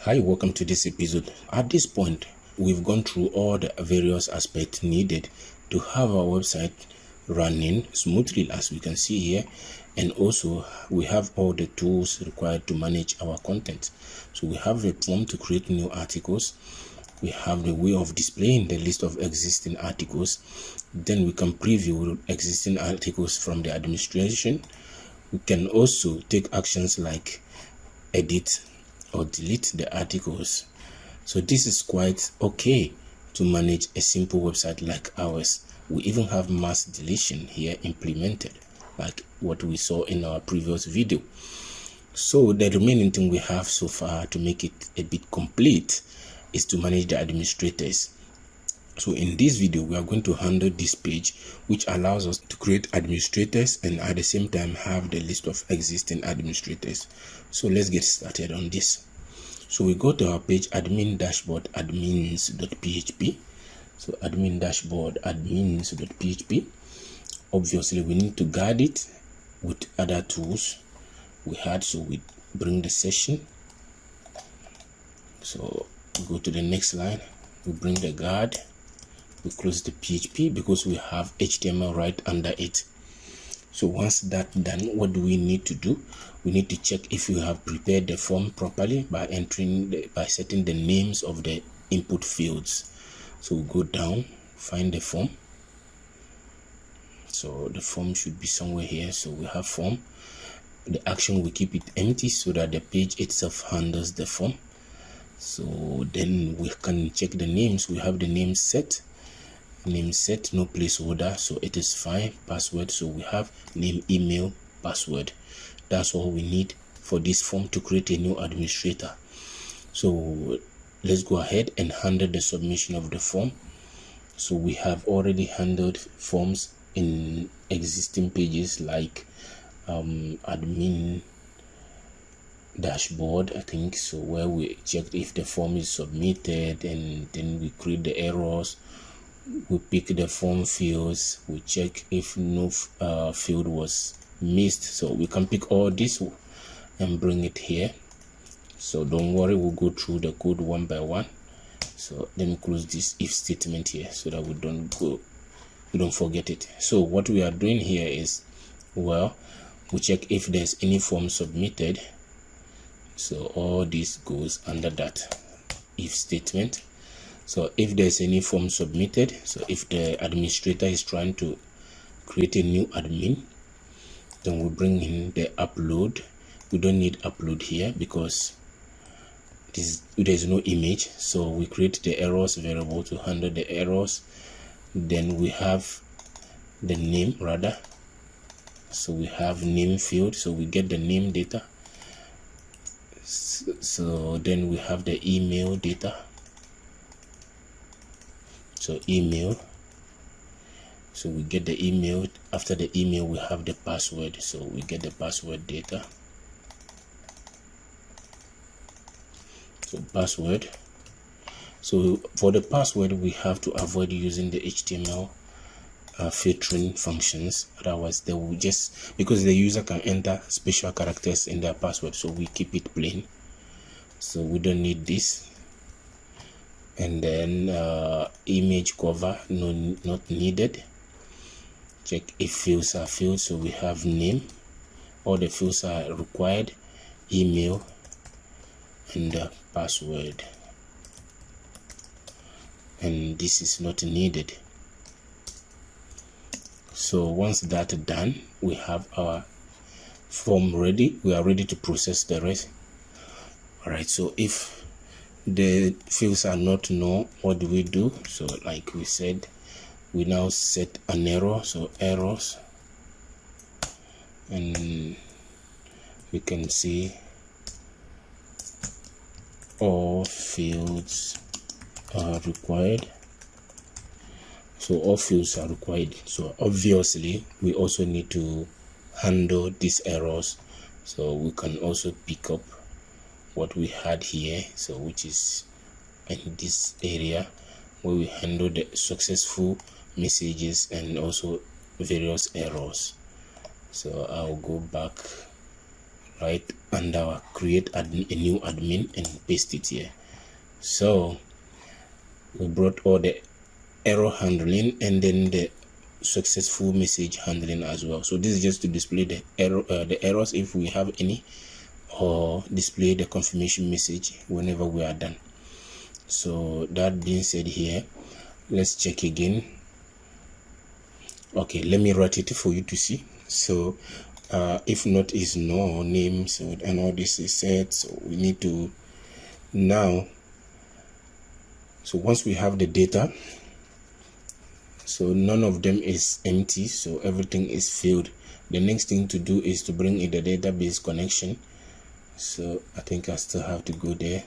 Hi, welcome to this episode. At this point, we've gone through all the various aspects needed to have our website running smoothly, as we can see here, and also we have all the tools required to manage our content. So we have a form to create new articles. We have the way of displaying the list of existing articles. Then we can preview existing articles from the administration. We can also take actions like edit or delete the articles. So this is quite okay to manage a simple website like ours. We even have mass deletion here implemented, like what we saw in our previous video. So the remaining thing we have so far to make it a bit complete is to manage the administrators. So in this video, we are going to handle this page, which allows us to create administrators and at the same time have the list of existing administrators. So let's get started on this. So we go to our page, admin dashboard admins.php. So admin dashboard admins.php. Obviously, we need to guard it with other tools we had. So we bring the session. So go to the next line. We bring the guard. We close the PHP because we have HTML right under it. So once that's done, what do we need to do? We need to check if we have prepared the form properly by setting the names of the input fields. So we go down, find the form. So the form should be somewhere here. So we have form. The action, we keep it empty so that the page itself handles the form. So then we can check the names. We have the name set. Name set, no placeholder, so it is fine. Password, so we have name, email, password. That's all we need for this form to create a new administrator. So let's go ahead and handle the submission of the form. So we have already handled forms in existing pages like admin dashboard, I think so, where we checked if the form is submitted, and then we create the errors. We pick the form fields, we check if no field was missed. So we can pick all this and bring it here. So don't worry, we'll go through the code one by one. So let me close this if statement here so that we don't forget it. So what we are doing here is, well, we check if there's any form submitted. So all this goes under that if statement. So if there's any form submitted, so if the administrator is trying to create a new admin, then we bring in the upload. We don't need upload here because there's no image. So we create the errors variable to handle the errors. Then we have the name rather. So we have name field. So we get the name data. So then we have the email data. So email, so we get the email. After the email, we have the password, so we get the password data. So password, so for the password we have to avoid using the HTML filtering functions, otherwise they will just, because the user can enter special characters in their password, so we keep it plain. So we don't need this. And then image cover, not needed. Check if fields are filled. So we have name, all the fields are required, email, and password, and this is not needed. So once that's done, we have our form ready. We are ready to process the rest. All right, so if the fields are not known, what do we do? So like we said, we now set an error, so errors, and we can see all fields are required. So all fields are required. So obviously we also need to handle these errors, so we can also pick up what we had here, so which is in this area where we handle the successful messages and also various errors. So I'll go back right under our create a new admin and paste it here. So we brought all the error handling and then the successful message handling as well. So this is just to display the errors if we have any, or display the confirmation message whenever we are done. So that being said, here let's check again. Okay, let me write it for you to see. So if not is no name, so and all this is set. So we need to now, so once we have the data, so none of them is empty, so everything is filled. The next thing to do is to bring in the database connection. So I think I still have to go there.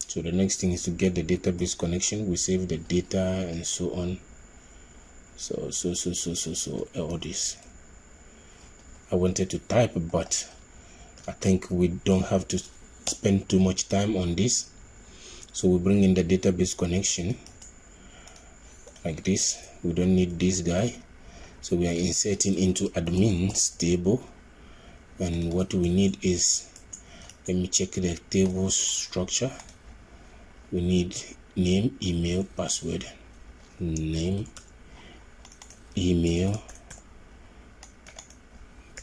So the next thing is to get the database connection. We save the data and so on. So all this I wanted to type, but I think we don't have to spend too much time on this. So we bring in the database connection like this. We don't need this guy, so we are inserting into admins table, and what we need is, let me check the table structure. We need name, email, password. Name, email,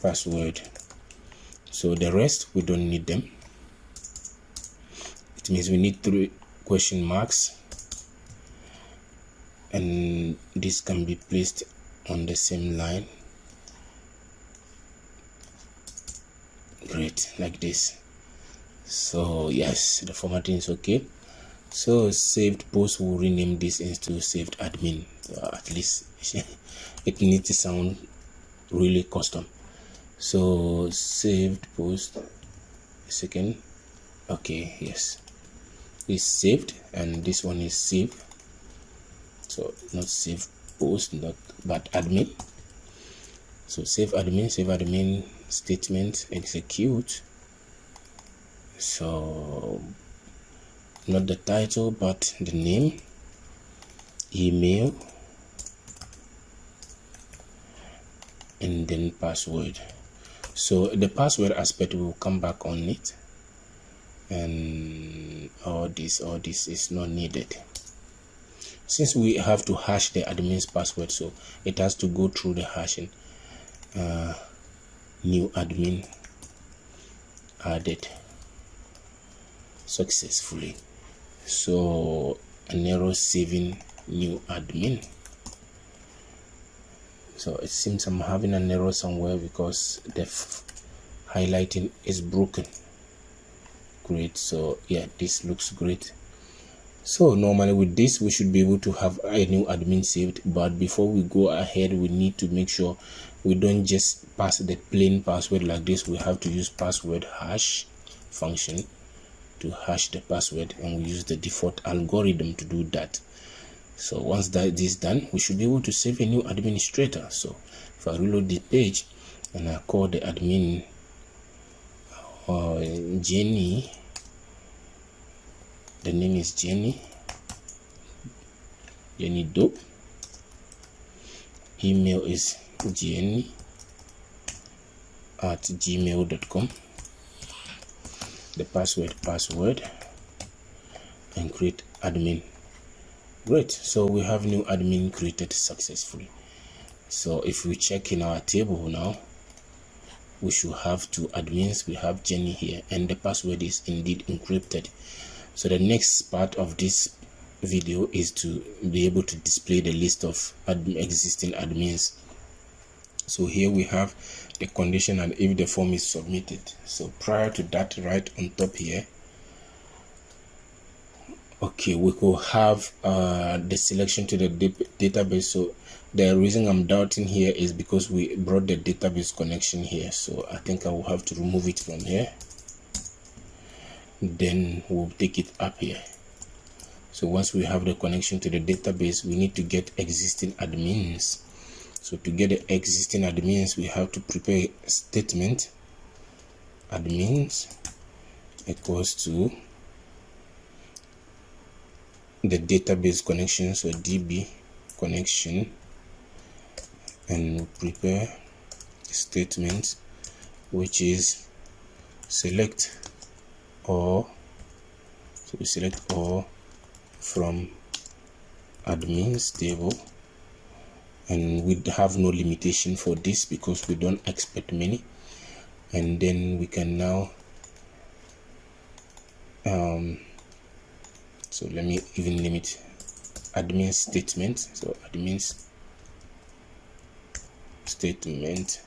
password. So the rest we don't need them. It means we need 3 question marks, and this can be placed on the same line. Great, like this. So yes, the formatting is okay. So saved post, will rename this into saved admin. At least it needs to sound really custom. So saved post, second, okay, yes, is saved, and this one is saved. So not save post, not but admin. So save admin statement, execute. So not the title but the name, email, and then password. So the password aspect will come back on it, and all this is not needed since we have to hash the admin's password, so it has to go through the hashing. New admin added successfully. So an error saving new admin. So it seems I'm having an error somewhere because the highlighting is broken. Great. So yeah, this looks great. So normally with this we should be able to have a new admin saved, but before we go ahead we need to make sure we don't just pass the plain password like this. We have to use password hash function to hash the password, and we use the default algorithm to do that. So once that is done, we should be able to save a new administrator. So if I reload the page and I call the admin Jenny, the name is Jenny Dope, email is jenny@gmail.com, the password, and create admin. Great. So we have new admin created successfully. So if we check in our table now, we should have 2 admins. We have Jenny here, and the password is indeed encrypted. So the next part of this video is to be able to display the list of existing admins. So here we have the condition and if the form is submitted. So prior to that, right on top here, okay, we could have the selection to the database. So the reason I'm doubting here is because we brought the database connection here, so I think I will have to remove it from here, then we'll take it up here. So once we have the connection to the database, we need to get existing admins. So to get the existing admins, we have to prepare a statement admins equals to the database connection, so db connection, and prepare a statement which is select all. So we select all from admins table, and we have no limitation for this because we don't expect many. And then we can now so let me even limit admin statement. So admin statement.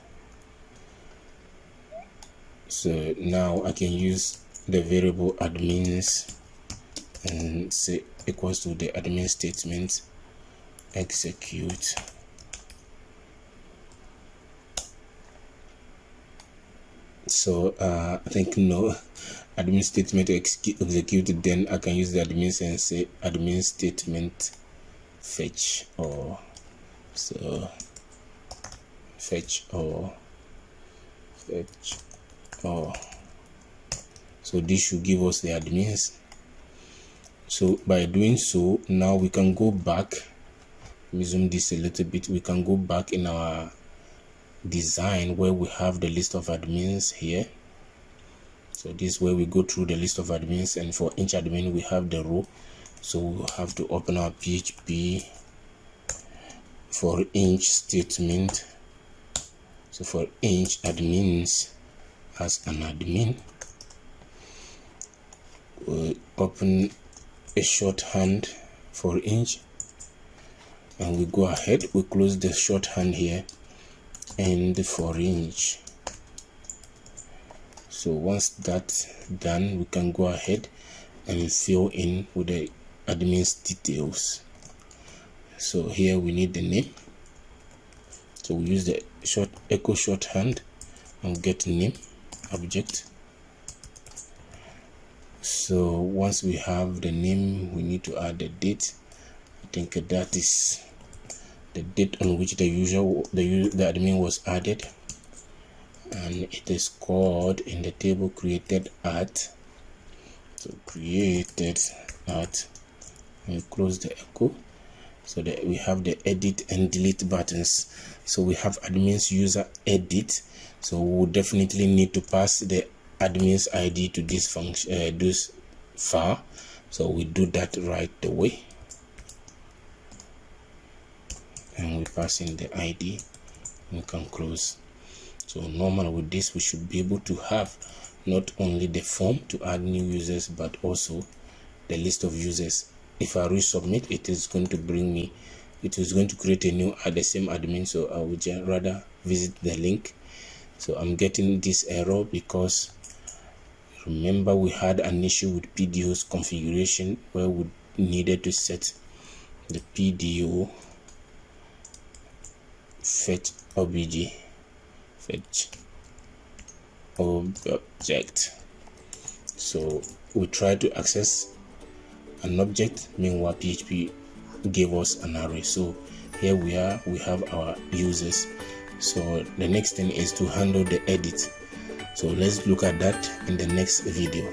So now I can use the variable admins and say equals to the admin statement execute. So I think no admin statement executed, then I can use the admins and say admin statement fetch or. So fetch or. So this should give us the admins. So by doing so, now we can go back. Let me zoom this a little bit. We can go back in our design where we have the list of admins here. So this is where we go through the list of admins, and for each admin we have the row. So we have to open our PHP for each statement. So for each admins as an admin, we open a shorthand for each, and we go ahead, we close the shorthand here and for each. So once that's done, we can go ahead and fill in with the admin's details. So here we need the name, so we use the echo shorthand and get name object. So once we have the name, we need to add the date. I think that is the date on which the admin was added, and it is called in the table created at. So created at, and we close the echo, so that we have the edit and delete buttons. So we have admins user edit, so we will definitely need to pass the admin's ID to this function, this file. So we do that right away, and we pass in the ID and we can close. So normally with this we should be able to have not only the form to add new users, but also the list of users. If I resubmit, it is going to bring me, it is going to create a new the same admin. So I would rather visit the link. So I'm getting this error because remember we had an issue with PDO's configuration where we needed to set the PDO fetch obj fetch object. So we try to access an object, meanwhile PHP gave us an array. So here we are, we have our users. So the next thing is to handle the edit. So let's look at that in the next video.